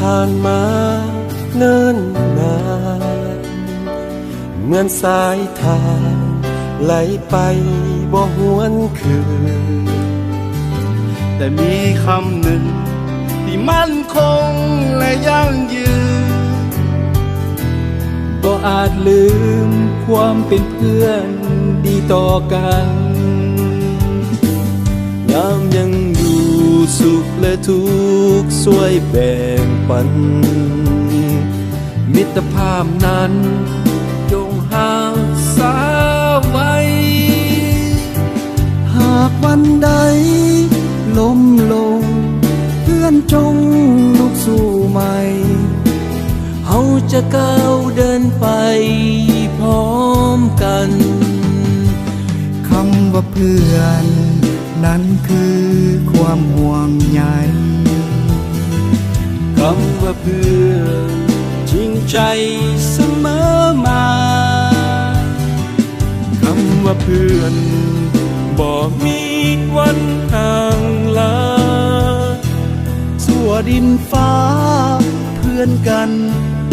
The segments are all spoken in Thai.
ผ่านมาเนิ่นนานเหมือนสายทางไหลไปบ่หวนคืนแต่มีคำหนึ่งที่มั่นคงและยั่งยืนบ่อาจลืมความเป็นเพื่อนดีต่อกันยามยังอยู่สุขและทุกข์ช่วยแบ่งปันมิตรภาพนั้นจงหาสาไว้หากวันใดล้มลงเพื่อนจงลุกสู้ใหม่เฮาจะก้าวเดินไปพร้อมกันคำว่าเพื่อนนั้นคือความห่วงใยคำว่าเพื่อนจริงใจเสมอมาคำว่าเพื่อนบ่มีวันห่างลาชั่วดินฟ้าเพื่อนกัน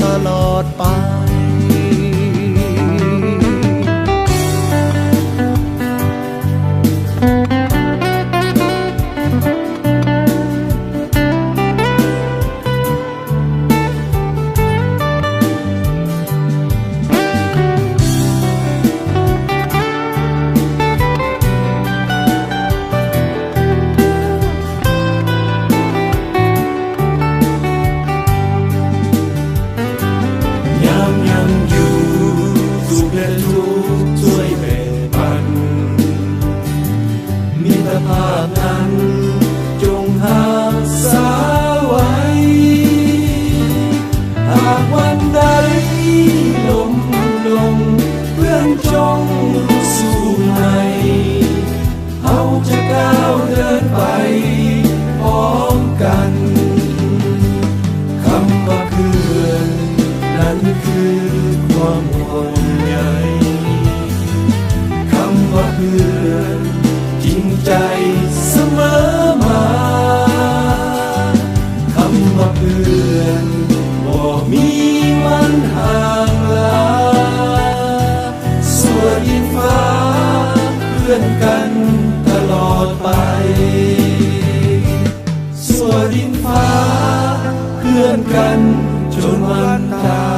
ตลอดไปมิตรภาพนั้นจงหาสาไว้หากวันใดล้มลงเพื่อนจงลุกสู้ใหม่เฮาจะก้าวเดินไปพร้อมกันคำว่าเพื่อนนั้นคือความห่วงใยคำว่าเพื่อนจริงใจเสมอมาคำว่าเพื่อนบ่มีวันห่างลาส่วนดินฟ้าเพื่อนกันตลอดไปส่วนดินฟ้าเพื่อนกันจนวันตาย